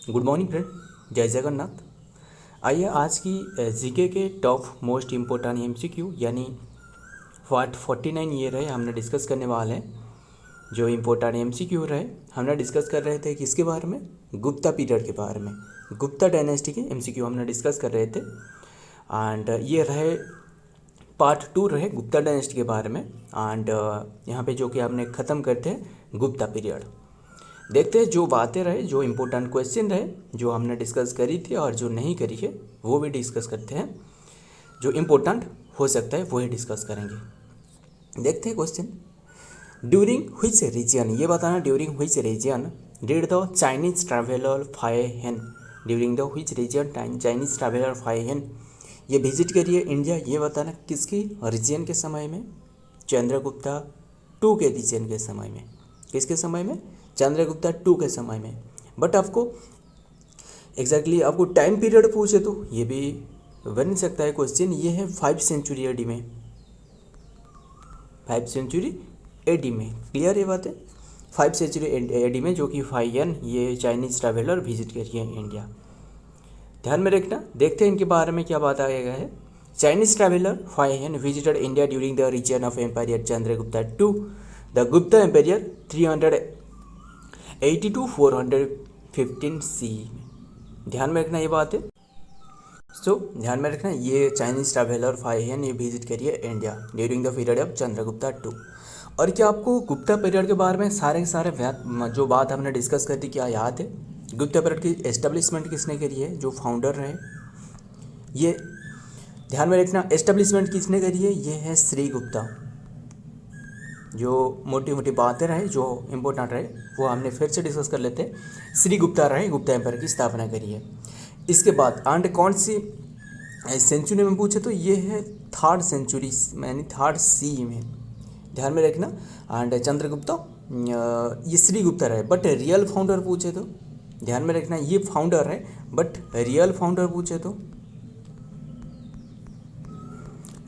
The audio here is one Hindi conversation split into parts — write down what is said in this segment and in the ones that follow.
गुड मॉर्निंग फ्रेंड, जय जगन्नाथ। आइए आज की जीके के टॉप मोस्ट इम्पोर्टेंट एमसीक्यू यानी पार्ट 49 ये रहे हमने डिस्कस करने वाले हैं। जो इम्पोर्टेंट एमसीक्यू रहे हमने डिस्कस कर रहे थे किसके बारे में, गुप्ता पीरियड के बारे में, गुप्ता डायनेस्टी के एमसीक्यू हमने डिस्कस कर रहे थे। एंड ये रहे पार्ट 2 रहे गुप्ता डायनेस्टी के बारे में। एंड यहाँ पे जो कि हमने ख़त्म करते हैं गुप्ता पीरियड। देखते हैं जो बातें रहे, जो इम्पोर्टेंट क्वेश्चन रहे जो हमने डिस्कस करी थी और जो नहीं करी है वो भी डिस्कस करते हैं। जो इम्पोर्टेंट हो सकता है वही डिस्कस करेंगे। देखते हैं क्वेश्चन, ड्यूरिंग व्हिच रीजन, ये बताना during which region did the Chinese traveller Fa Hien, during the which region Chinese traveller Fa Hien ये विजिट करिए इंडिया, ये बताना किसकी रीजन के समय में, चंद्रगुप्ता टू के रीजन के समय में। किसके समय में, चंद्रगुप्ता टू के समय में। बट आपको एग्जैक्टली आपको टाइम पीरियड पूछे तो ये भी बन सकता है क्वेश्चन। ये है 5 सेंचुरी एडी में, 5 सेंचुरी एडी में। क्लियर ये बात है, 5 सेंचुरी एडी में जो कि फाइयन ये चाइनीज ट्रैवलर विजिट करिए इंडिया। ध्यान में रखना। देखते हैं इनके बारे में क्या बात आया गया है। Chinese traveller Faxian visited India during the region of empire Chandragupta two, the Gupta empire 380 to 415 C में। ध्यान में रखना ये बात है। ध्यान में रखना ये चाइनीज ट्रैवलर फाइयन ये विजिट करिए India during the period of Chandragupta two. और क्या आपको गुप्ता पीरियड के बारे में सारे जो बात हमने डिस्कस कर दी क्या याद है? गुप्ता पीरियड की एस्टेब्लिशमेंट किसने करी है, जो फाउंडर रहे ये ध्यान में रखना। एस्टेब्लिशमेंट किसने करी है, ये है श्री गुप्ता। जो मोटी मोटी बातें रहे जो इम्पोर्टेंट रहे वो हमने फिर से डिस्कस कर लेते हैं। श्री गुप्ता रहे, गुप्ता एम्पायर की स्थापना करी है। इसके बाद एंड कौन सी सेंचुरी में पूछे तो ये है 3rd सेंचुरी यानी 3rd सी में। ध्यान में रखना। एंड चंद्रगुप्ता ये श्री गुप्ता रहे, बट रियल फाउंडर पूछे तो ध्यान में रखना ये फाउंडर है, बट रियल फाउंडर पूछे तो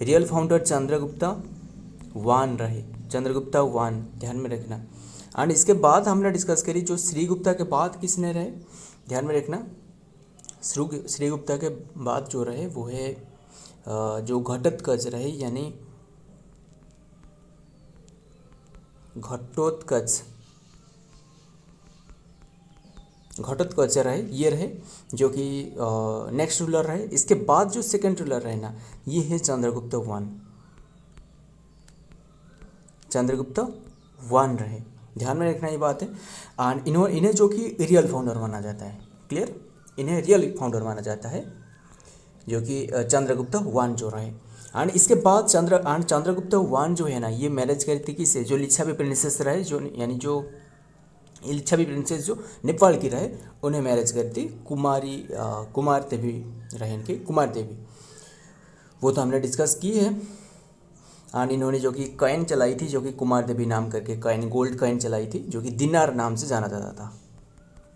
रियल फाउंडर चंद्रगुप्ता 1 रहे, चंद्रगुप्ता 1। ध्यान में रखना। एंड इसके बाद हमने डिस्कस करी जो श्री गुप्ता के बाद किसने रहे, ध्यान में रखना। श्री गुप्ता के बाद जो रहे वो है जो घटोत्कच रहे यानी घटोत्कच रहे, ये रहे जो कि नेक्स्ट रूलर रहे। इसके बाद जो सेकंड रूलर रहे ना ये है चंद्रगुप्ता 1, चंद्रगुप्ता 1 रहे। ध्यान में रखना ये बात है। एंड इन्हें जो कि रियल फाउंडर माना जाता है, क्लियर, इन्हें रियल फाउंडर माना जाता है जो कि चंद्रगुप्ता 1 जो रहे। एंड इसके बाद चंद्रगुप्ता 1 जो है ना ये मैरिज करी थी किससे, जो लिच्छवी प्रिंसेस रहे, जो यानी जो लिच्छवी प्रिंसेस जो नेपाल की रहे उन्हें मैरिज करी थी। कुमार देवी रहे इनके, कुमार देवी, वो तो हमने डिस्कस की है। एंड इन्होंने जो कि कॉइन चलाई थी जो कि कुमार देवी नाम करके कॉइन, गोल्ड कॉइन चलाई थी जो कि दिनार नाम से जाना जाता था,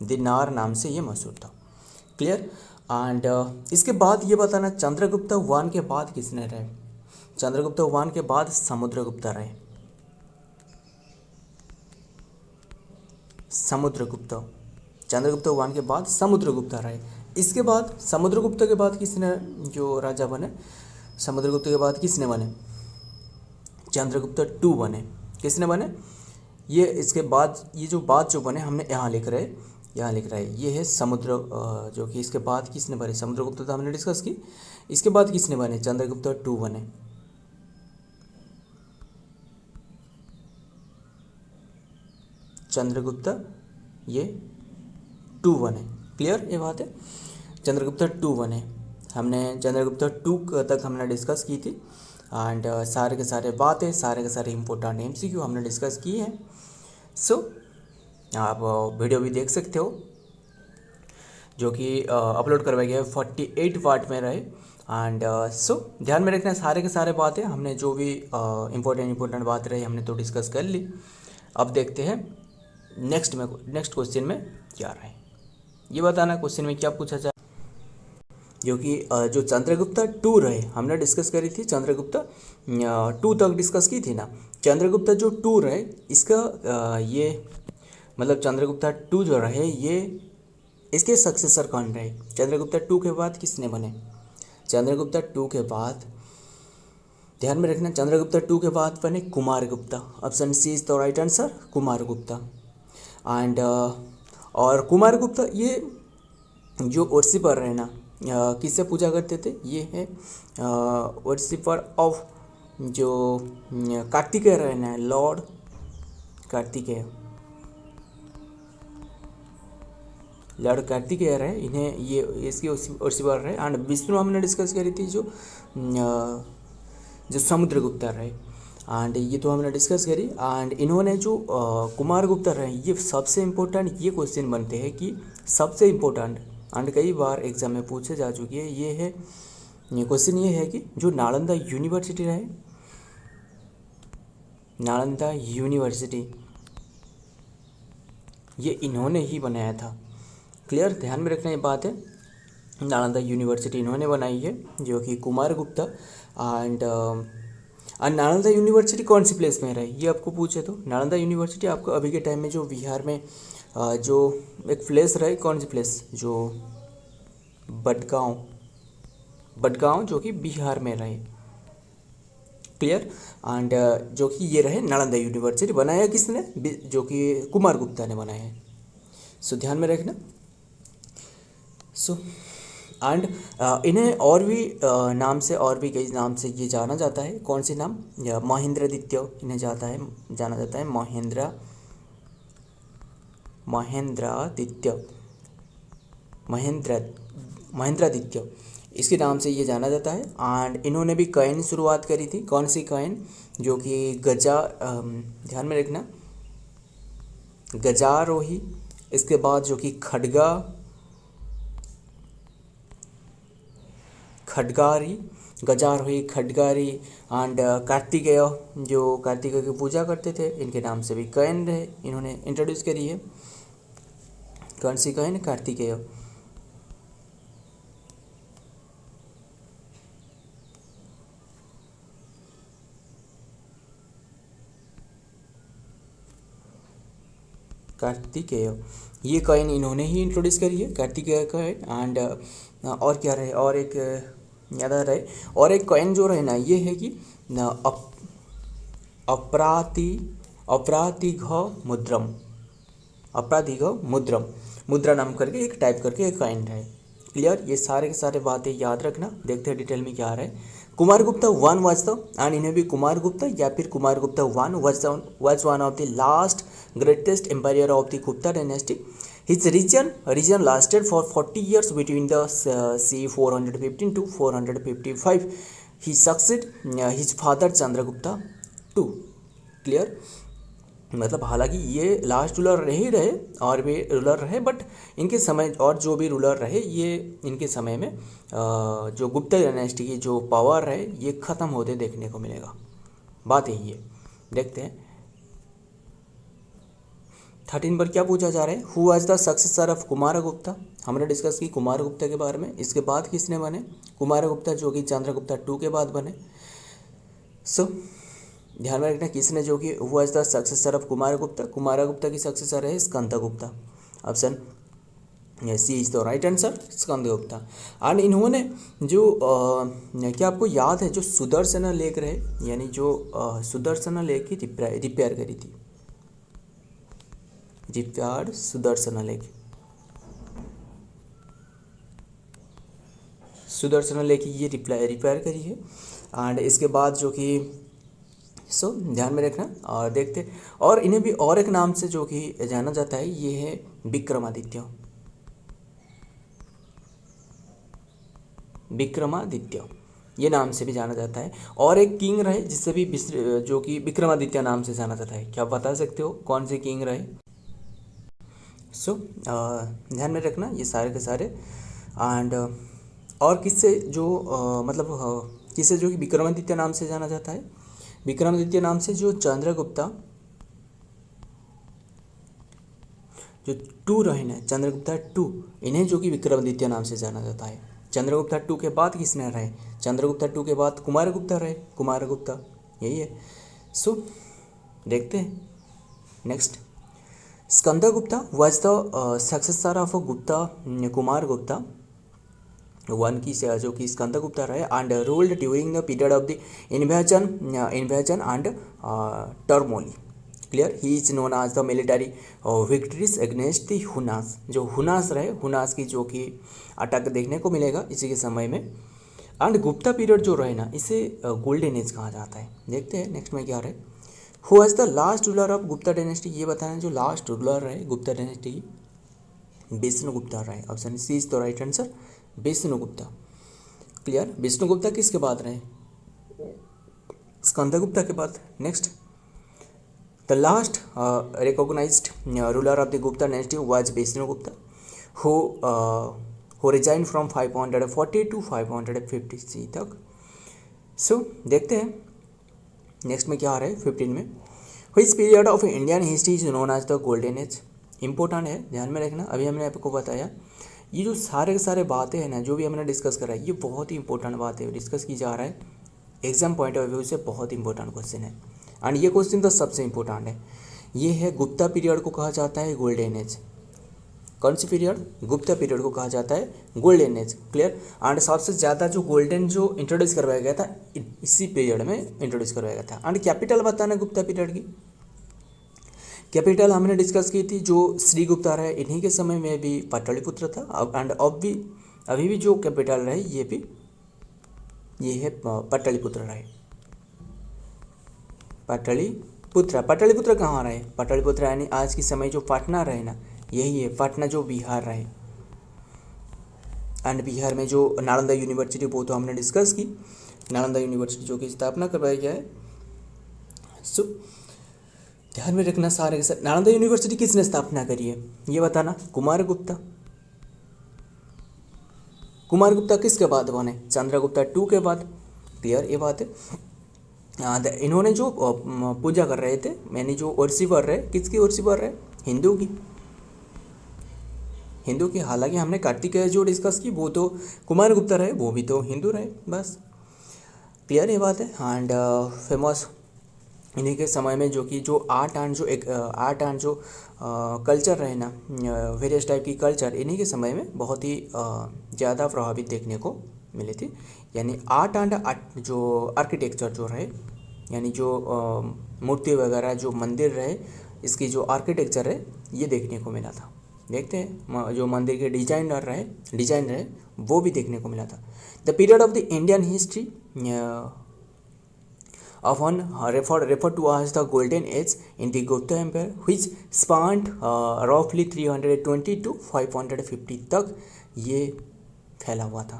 दिनार नाम से ये मशहूर था। क्लियर। एंड इसके बाद ये बताना चंद्रगुप्ता 1 के बाद किसने रहे, चंद्रगुप्ता 1 के बाद समुद्रगुप्ता रहे, समुद्रगुप्ता। चंद्रगुप्ता 1 के बाद समुद्रगुप्ता रहे। इसके बाद समुद्रगुप्ता के बाद किसने जो राजा बने, समुद्रगुप्ता के बाद किसने बने, चंद्रगुप्ता 2 बने। किसने बने ये, इसके बाद ये जो बात जो बने हमने यहाँ लिख रहे ये है समुद्र जो कि इसके बाद किसने बने, समुद्रगुप्ता तो हमने डिस्कस की। इसके बाद किसने बने, चंद्रगुप्ता 2 बने। चंद्रगुप्ता ये 2 बने। क्लियर ये बात है, चंद्रगुप्ता 2 बने। हमने चंद्रगुप्ता 2 तक हमने डिस्कस की थी। एंड सारे के सारे बातें, सारे के सारे इम्पोर्टेंट एमसीक्यू हमने डिस्कस किए हैं। आप वीडियो भी देख सकते हो जो कि अपलोड करवाया गया है, 48 पार्ट में रहे। एंड ध्यान में रखना सारे के सारे बातें हमने जो भी इम्पोर्टेंट बात रही हमने तो डिस्कस कर ली। अब देखते हैं नेक्स्ट क्वेश्चन में क्या रहे, ये बताना क्वेश्चन में क्या पूछा जाए। जो कि जो चंद्रगुप्ता 2 रहे हमने डिस्कस करी थी, चंद्रगुप्ता 2 तक डिस्कस की थी ना। चंद्रगुप्ता जो 2 रहे इसका ये मतलब चंद्रगुप्ता 2 जो रहे ये इसके सक्सेसर कौन रहे? चंद्रगुप्ता टू के बाद किसने बने? चंद्रगुप्ता टू के बाद ध्यान में रखना, चंद्रगुप्ता टू के बाद बने Kumaragupta. Option C is the right answer, Kumaragupta. And और कुमारगुप्ता ये जो उर्सी पर रहे ना, किससे पूजा करते थे? ये है उर्सी पर ऑफ जो कार्तिकेय रहे ना, लॉर्ड कार्तिकेय, लॉर्ड कार्तिकेय रहे, इन्हें ये इसकी उर्सी पर रहे। एंड विष्णु हमने डिस्कस करी थी जो समुद्रगुप्ता रहे, एंड ये तो हमने डिस्कस करी। एंड इन्होंने जो कुमारगुप्ता रहे, ये सबसे इम्पोर्टेंट ये क्वेश्चन बनते हैं कि सबसे इम्पोर्टेंट, एंड कई बार एग्जाम में पूछे जा चुकी है, ये क्वेश्चन ये है कि जो नालंदा यूनिवर्सिटी रहे, नालंदा यूनिवर्सिटी ये इन्होंने ही बनाया था। क्लियर, ध्यान में रखना ये बात है, नालंदा यूनिवर्सिटी इन्होंने बनाई है, जो कि कुमारगुप्ता। एंड नालंदा यूनिवर्सिटी कौन सी प्लेस में रहे, ये आपको पूछे तो नालंदा यूनिवर्सिटी आपको अभी के टाइम में जो बिहार में जो एक प्लेस रहे, कौन सी प्लेस, जो बडगांव जो कि बिहार में रहे। क्लियर, एंड जो कि ये रहे नालंदा यूनिवर्सिटी, बनाया किसने? जो कि कुमारगुप्ता ने बनाया है। सो ध्यान में रखना। सो एंड इन्हें और भी नाम से, और भी कई नाम से ये जाना जाता है। कौन से नाम? महेंद्रादित्य इन्हें जाना जाता है महेंद्रादित्य इसके नाम से ये जाना जाता है। एंड इन्होंने भी कॉइन शुरुआत करी थी। कौन सी कॉइन? जो कि ध्यान में रखना, गजारोही, इसके बाद जो कि खडगारी, गजारोही, खडगारी। एंड कार्तिकेय, जो कार्तिकेय की पूजा करते थे, इनके नाम से भी कॉइन रहे, इन्होंने इंट्रोड्यूस करी है। कौन सी कॉइन? कार्तिकेय। ये कॉइन इन्होंने ही इंट्रोड्यूस करी है, कार्तिकेय कॉइन। एंड और क्या रहे? और एक याद आ रहे, और एक कॉइन जो रहे ना, ये है कि अपराधिघ मुद्रम, मुद्रा नाम करके एक टाइप करके एक कॉइन है। क्लियर, ये सारे के सारे बातें याद रखना। देखते हैं डिटेल में क्या आ रहा है। Kumaragupta one was the, and इन्हें भी कुमारगुप्ता या फिर Kumaragupta one was one of the last greatest empire of the Gupta dynasty. His region lasted for 40 years between the c 415 to 455. He succeeded his father Chandragupta II. Clear, मतलब हालांकि ये लास्ट रूलर रहे और भी रूलर रहे, बट इनके समय और जो भी रूलर रहे, ये इनके समय में जो गुप्ता डायनेस्टी की जो पावर है ये ख़त्म होते देखने को मिलेगा। बात यही है। देखते हैं 13 पर क्या पूछा जा रहा है। Who was the successor of Kumaragupta? हमने डिस्कस की कुमारगुप्ता के बारे में। इसके बाद किसने बने? कुमारगुप्ता, जो कि चंद्रगुप्ता टू के बाद बने। सो ध्यान में रखना, किसने जो कि who was the successor of Kumaragupta? Kumaragupta की सक्सेसर है Skandagupta. Option C is the right answer, Skandagupta. And इन्होंने जो क्या आपको याद है, जो सुदर्शन लेक रहे, यानी जो सुदर्शन लेक की रिपेयर करी थी, सुदर्शन लेक ये रिपेयर करी है। एंड इसके बाद जो कि ध्यान में रखना और देखते, और इन्हें भी और एक नाम से जो कि जाना जाता है, ये है विक्रमादित्य, ये नाम से भी जाना जाता है। और एक किंग रहे जिससे भी जो कि विक्रमादित्य नाम से जाना जाता है। क्या आप बता सकते हो कौन से किंग रहे? ध्यान में रखना ये सारे के सारे। एंड और किससे जो किससे जो कि विक्रमादित्य नाम से जाना जाता है? विक्रमादित्य नाम से जो चंद्रगुप्ता जो टू रहे ना, चंद्रगुप्ता टू, इन्हें जो कि विक्रमादित्य नाम से जाना जाता है। चंद्रगुप्ता टू के बाद किसने रहे? चंद्रगुप्ता टू के बाद कुमारगुप्ता रहे, कुमारगुप्ता, यही है। देखते हैं next Skandagupta was the successor of Kumar Gupta one की जो कि स्कंदगुप्ता रहे and ruled during the period of the invasion and turmoil. Clear, he is known as the military victories against the Hunas. जो हुनास रहे, हुनास की जो कि अटैक देखने को मिलेगा इसी के समय में। एंड गुप्ता पीरियड जो रहे ना, इसे गोल्डन एज कहा जाता है। देखते हैं नेक्स्ट में क्या रहे। Who was the last ruler of Gupta dynasty, ये बताना जो लास्ट रूलर रहे गुप्ता डायनेस्टी की, विष्णुगुप्ता रहे। Option C is the right answer, Vishnugupta. Clear, Vishnugupta किसके बाद रहे, स्कंदगुप्ता के बाद। Next, the last recognized ruler of the Gupta dynasty was Vishnugupta who resign from 540 to 550 तक। सो देखते हैं नेक्स्ट में क्या आ रहा है 15 में। Which period of Indian history is known as the golden age. Important है, ध्यान में रखना। अभी हमने आपको बताया ये जो सारे के सारे बातें हैं ना, जो भी हमने डिस्कस करा है, ये बहुत ही इंपॉर्टेंट बात है, डिस्कस की जा रहा है। एग्जाम पॉइंट ऑफ व्यू से बहुत इंपॉर्टेंट क्वेश्चन है एंड ये क्वेश्चन तो सबसे इंपॉर्टेंट है। ये है गुप्ता पीरियड को कहा जाता है गोल्डन एज। कौन सी पीरियड, गुप्ता पीरियड को कहा जाता है गोल्डन एज। क्लियर, एंड सबसे ज़्यादा जो गोल्डन जो इंट्रोड्यूस करवाया गया था इसी पीरियड में इंट्रोड्यूस करवाया गया था। एंड कैपिटल बताना गुप्ता पीरियड की, कैपिटल हमने डिस्कस की थी, जो श्री गुप्ता रहे इन्हीं के समय में भी पाटलिपुत्र था। एंड अब भी अभी भी जो कैपिटल रहे ये है पाटलिपुत्र रहे। पाटलिपुत्र कहाँ रहे, पाटलिपुत्र यानी आज की समय जो पटना रहे ना, यही है पटना जो बिहार रहे। एंड बिहार में जो नालंदा यूनिवर्सिटी, वो तो हमने डिस्कस की, नालंदा यूनिवर्सिटी जो की स्थापना करवाया गया है। सो ध्यान में रखना सारे के साथ। नालंदा यूनिवर्सिटी किसने स्थापना करी है ये बताना, कुमार गुप्ता। कुमार गुप्ता किसके बाद बने, चंद्रगुप्ता 2 के बाद। क्लियर, ये बात है। इन्होंने जो पूजा कर रहे थे, यानी जो वर्शिपर रहे, किसकी वर्शिपर रहे, हिंदू की, हिंदू की। हालांकि हमने कार्तिकेय जो डिस्कस की वो तो कुमार गुप्ता रहे, वो भी तो हिंदू रहे, बस। क्लियर, ये बात है। एंड फेमस इन्हीं के समय में जो कि जो आर्ट एंड जो कल्चर रहे ना, वेरियस टाइप की कल्चर इन्हीं के समय में बहुत ही ज़्यादा प्रभावित देखने को मिली थी। यानी आर्ट एंड जो आर्किटेक्चर जो रहे, यानी जो मूर्ति वगैरह जो मंदिर रहे, इसकी जो आर्किटेक्चर है ये देखने को मिला था। देखते हैं जो मंदिर के डिजाइन रहे वो भी देखने को मिला था। The period of the Indian history often referred to as the golden age in the Gupta Empire, which spanned roughly 320 to 550 तक ये फैला हुआ था।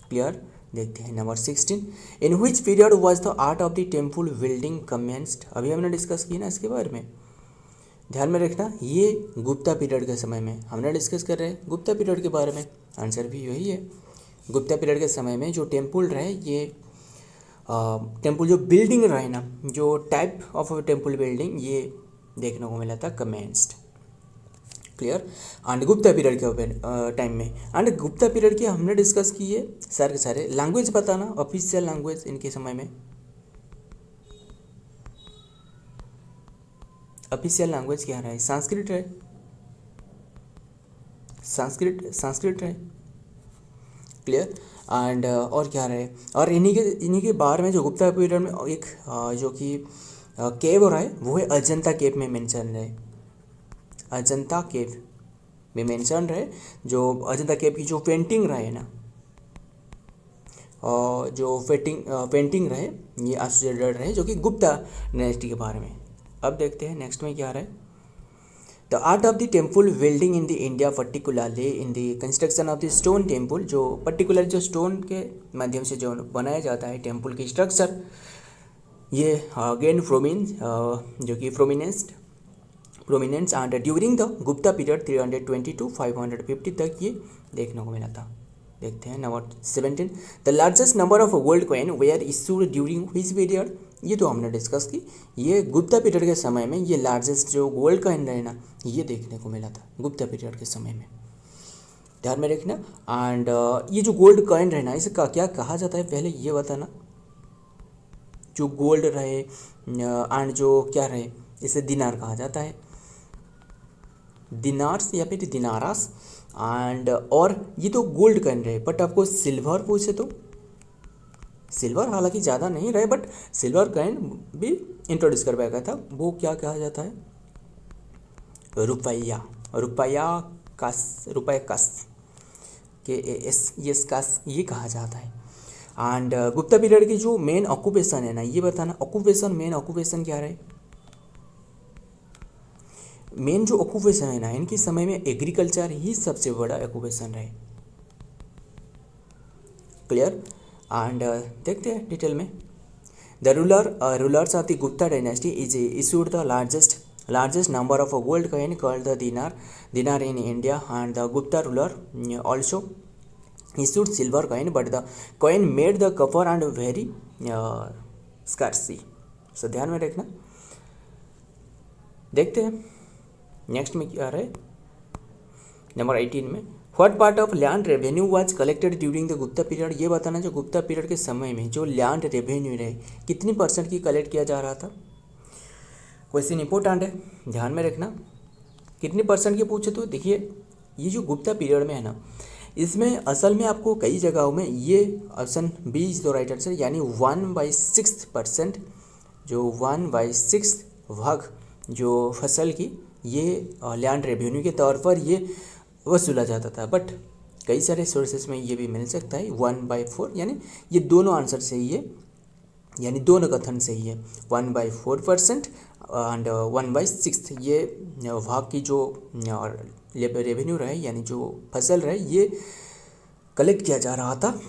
क्लियर, देखते हैं number 16। In which period was the art of the temple building commenced। अभी हमने डिस्कस की ना इसके बारे में, ध्यान में रखना। ये गुप्ता पीरियड के समय में हमने डिस्कस कर रहे हैं, गुप्ता पीरियड के बारे में। आंसर भी यही है, गुप्ता पीरियड के समय में जो टेम्पल रहे, ये टेम्पल जो बिल्डिंग रहे ना, जो टाइप ऑफ टेम्पल बिल्डिंग ये देखने को मिला था commenced. Clear, and Gupta period के टाइम में, एंड गुप्ता पीरियड की हमने डिस्कस की है सारे के सारे। लैंग्वेज बताना, ऑफिशियल लैंग्वेज इनके समय में, ऑफिशियल लैंग्वेज क्या रहे, संस्कृत रहे, संस्कृत रहे। क्लियर, एंड और क्या रहे, और इन्हीं के बारे में जो गुप्ता पीरियड में एक जो कि केव रहा है वो है अजंता केव में मेंशन रहे, अजंता केव में मेंशन रहे। जो अजंता केव की जो पेंटिंग रहे ना, और जो पेंटिंग रहे ये एसोसिएटेड रहे जो कि गुप्ता डायनेस्टी के बारे में। अब देखते हैं नेक्स्ट में क्या रहे। The art of the temple building in the India particularly in the construction of the stone temple, जो पर्टिकुलर जो स्टोन के माध्यम से जो बनाया जाता है टेम्पल की स्ट्रक्चर, ये गेन जो कि prominence and during the Gupta period 320 to 550 तक ये देखने को मिला था। देखते हैं number 17। The largest number of gold coin were issued during which period, ये तो हमने डिस्कस की। ये गुप्ता पीरियड के समय में ये लार्जेस्ट जो गोल्ड कॉइन रहे ना, ये देखने को मिला था गुप्ता पीरियड के समय में, ध्यान में रखना। एंड ये जो गोल्ड कॉइन रहे ना, इसे क्या कहा जाता है पहले ये बताना। जो गोल्ड रहे एंड जो क्या रहे, इसे दिनार कहा जाता है। दिनार्स या फिर दिनारास एंड और ये तो गोल्ड कॉइन रहे, बट आपको सिल्वर पूछे तो सिल्वर हालांकि ज़्यादा नहीं रहे, बट सिल्वर कॉइन भी इंट्रोड्यूस करवाया गया था, वो क्या कहा जाता है, रुपया, रुपया कस, रुपया कस, KAS, यस कस, ये कहा जाता है। एंड गुप्ता पीरियड की जो मेन ऑक्यूपेशन है ना, ये बताना ऑक्यूपेशन, मेन ऑक्यूपेशन क्या रहे। मेन जो ऑक्यूपेशन है ना, इनके समय में एग्रीकल्चर ही सबसे बड़ा ऑक्यूपेशन रहे। क्लियर। एंड देखते हैं डिटेल में। The rulers of the Gupta dynasty is issued the largest number of gold coin called the dinar in India, and the Gupta ruler also issued silver coin, but the coin made the copper and very scarce. So ध्यान में रखना। देखते हैं नेक्स्ट में क्या रहे, नंबर 18 में what part of land revenue was collected during the Gupta period. ये बताना जो गुप्ता पीरियड के समय में जो लैंड रेवेन्यू रहे कितनी % की कलेक्ट किया जा रहा था। क्वेश्चन इंपॉर्टेंट है, ध्यान में रखना। कितनी % की पूछे तो देखिए, ये जो गुप्ता पीरियड में है ना, इसमें असल में आपको कई जगहों में ये option B is the right answer, यानी 1/6%, जो 1/6 भाग जो फसल की ये लैंड रेवेन्यू के तौर पर ये वसूला जाता था। बट कई सारे सोर्सेस में ये भी मिल सकता है 1/4, यानी ये दोनों आंसर सही है, यानी दोनों कथन सही है। 1/4% एंड 1/6 ये भाग की जो रेवेन्यू रहे, यानी जो फसल रहे, ये कलेक्ट किया जा रहा था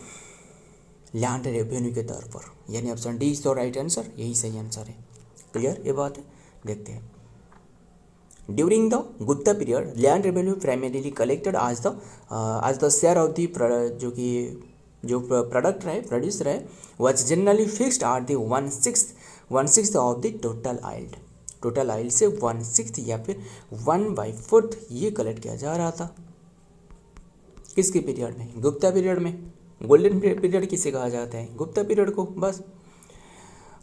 लैंड रेवेन्यू के तौर पर, यानी option D is the right answer, यही सही आंसर है। क्लियर ये बात है। देखते हैं during the Gupta period land revenue primarily collected as the share of the जो प्रोडक्ट रहे, प्रोड्यूस रहे, was generally fixed at the 1/6 of the total yield से 1/6 या फिर 1/4 ये कलेक्ट किया जा रहा था। किसके पीरियड में? गुप्ता पीरियड में। गोल्डन पीरियड किसे कहा जाता है? गुप्ता पीरियड को। बस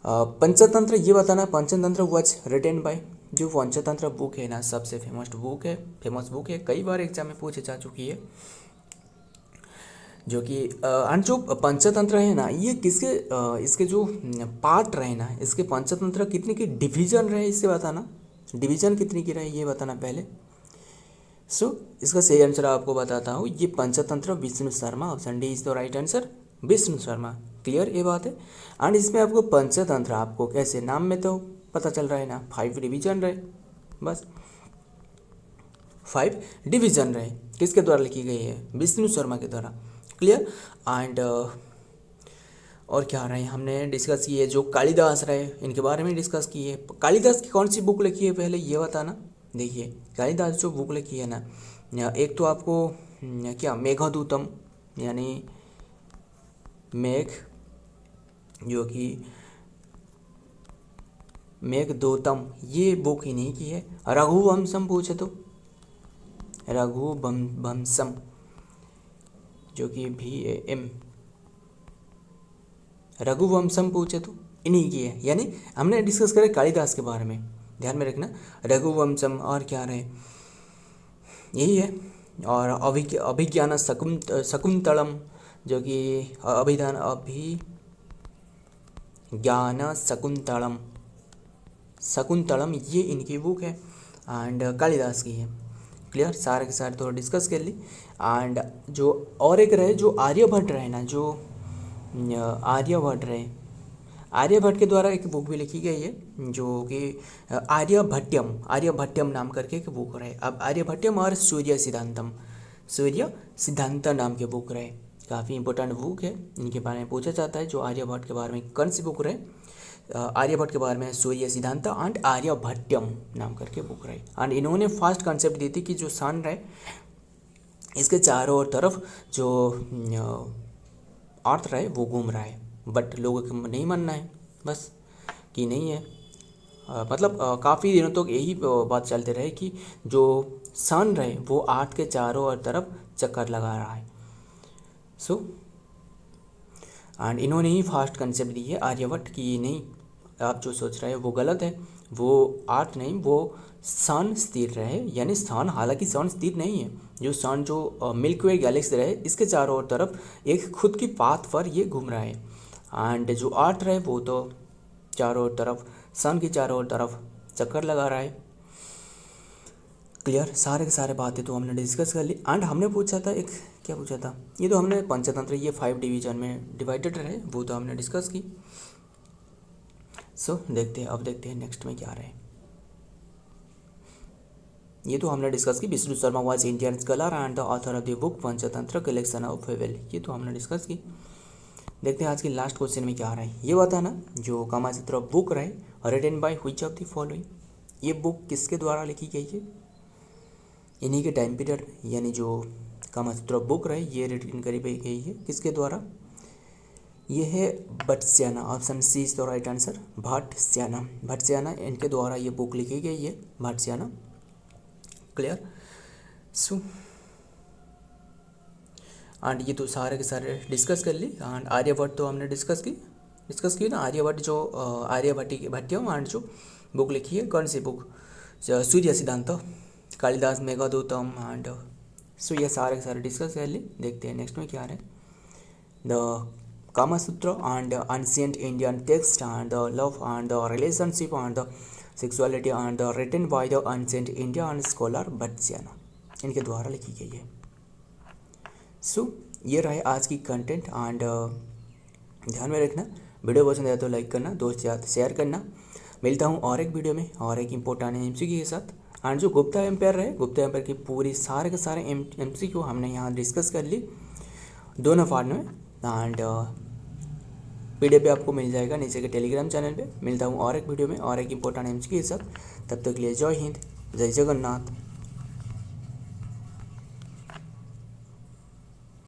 पंचतंत्र ये बताना, पंचतंत्र वॉज रिटन बाय, जो पंचतंत्र बुक है ना, सबसे फेमस बुक है, कई बार एग्जाम में पूछे जा चुकी है, जो कि जो पंचतंत्र है ना, ये किसके इसके जो पार्ट रहे ना, इसके पंचतंत्र कितने की डिवीजन रहे, इससे बताना, डिवीजन कितनी की रहे ये बताना पहले। इसका सही आंसर आपको बताता हूँ, ये Panchatantra Vishnu Sharma, option D is the right answer, Vishnu Sharma. Clear ये बात है। एंड इसमें आपको पंचतंत्र आपको कैसे नाम में तो पता चल रहा है ना, 5 डिवीजन रहे, बस 5 डिवीजन रहे, किसके द्वारा लिखी गई है? विष्णु शर्मा के द्वारा। क्लियर। एंड और क्या रहे, हमने डिस्कस किए जो कालिदास रहे, इनके बारे में डिस्कस किए। कालिदास की कौन सी बुक लिखी है पहले ये बताना। देखिए कालिदास जो बुक लिखी है ना, एक तो आपको क्या मेघदूतम, यानी मेघ जो कि मेघदूतम, ये बुक ही नहीं की है। रघुवंशम पूछे तो रघुवंशम जो कि VAM, रघुवंशम पूछे तो इन्हीं की है, यानी हमने डिस्कस करें कालिदास के बारे में, ध्यान में रखना। रघुवंशम और क्या रहे, यही है। और अभिज्ञान शकुंतलम जो कि अभिज्ञान शकुंतलम ये इनकी बुक है एंड कालिदास की है। क्लियर, सारे के सारे थोड़ा डिस्कस कर ली। एंड जो और एक रहे जो आर्यभट्ट रहे ना, जो आर्यभट्ट के द्वारा एक बुक भी लिखी गई है, जो कि आर्यभट्टम नाम करके एक बुक रहे। अब आर्यभट्टम और सूर्य सिद्धांत नाम के बुक रहे, काफ़ी इंपॉर्टेंट बुक है, इनके बारे में पूछा जाता है। जो आर्यभट्ट के बारे में कौन सी बुक रहे? आर्यभट्ट के बारे में सूर्य सिद्धांत एंड आर्यभट्टम नाम करके बुक रहे। एंड इन्होंने फर्स्ट कॉन्सेप्ट दी थी कि जो सन रहे, इसके चारों ओर तरफ जो अर्थ रहे वो घूम रहा है, बट लोगों को नहीं मानना है बस कि नहीं है। मतलब काफ़ी दिनों तक यही बात चलते रहे कि जो सन रहे वो अर्थ के चारों ओर तरफ चक्कर लगा रहा है। एंड इन्होंने ही फर्स्ट कंसेप्ट दी है आर्यभट्ट की, नहीं आप जो सोच रहे हैं वो गलत है, वो आर्थ नहीं, वो सन स्थिर रहे, यानी सन, हालांकि सन स्थिर नहीं है, जो सन जो मिल्की वे गैलेक्सी रहे इसके चारों ओर तरफ एक खुद की पाथ पर ये घूम रहा है। एंड जो अर्थ रहे वो तो चारों ओर तरफ, सन की चारों ओर तरफ चक्कर लगा रहा है। क्लियर, सारे के सारे बातें तो हमने डिस्कस कर ली। एंड हमने पूछा था एक, क्या पूछा था, ये तो हमने पंचतंत्र ये 5 डिवीजन में डिवाइडेड रहे, वो तो हमने डिस्कस की। सो देखते हैं, अब देखते हैं नेक्स्ट में क्या रहे। ये तो हमने डिस्कस की, Vishnu Sharma was Indian scholar and the author of the book Panchatantra collection of fable, ये तो हमने डिस्कस की। देखते हैं आज की लास्ट क्वेश्चन में क्या आ रहा है। ये बताना, जो कामासूत्र बुक रहे written by which of the following, ये बुक किसके द्वारा लिखी गई है इन्हीं के टाइम पीरियड, यानी जो कामासूत्र बुक रहे ये रिटन करी गई है किसके द्वारा, ये है Vatsyayana, option C is the right answer, Vatsyayana इनके द्वारा ये बुक लिखी गई है, भट्टस्याना। क्लियर। सो एंड ये तो सारे के सारे डिस्कस कर ली। एंड आर्यभट्ट तो हमने डिस्कस की ना, आर्यभट्ट जो भट्टियों एंड जो बुक लिखी है, कौन सी बुक, सूर्य सिद्धांत, कालिदास मेघदूतम एंड सो ये सारे के सारे डिस्कस कर ली। देखते हैं नेक्स्ट में क्या है। The Kamasutra and ancient Indian text and the love and the relationship and the sexuality and the written by the ancient Indian scholar Vatsyayana, इनके द्वारा लिखी गई है। सो ये रहे आज की कंटेंट। एंड ध्यान में रखना, वीडियो पसंद आया तो लाइक करना, दोस्त के साथ शेयर करना। मिलता हूँ और एक वीडियो में और एक इम्पोर्टेंट एमसीक्यू के साथ। एंड जो गुप्ता एम्पायर रहे, गुप्ता एम्पायर की पूरी सारे के सारे एमसीक्यू हमने यहाँ डिस्कस कर ली दोनों पार्ट में। एंड PDF आपको मिल जाएगा नीचे के टेलीग्राम चैनल पे। मिलता हूँ और एक वीडियो में और एक इम्पोर्टेंट एमसीक्यू के साथ। तब तक के लिए जय हिंद, जय जगन्नाथ।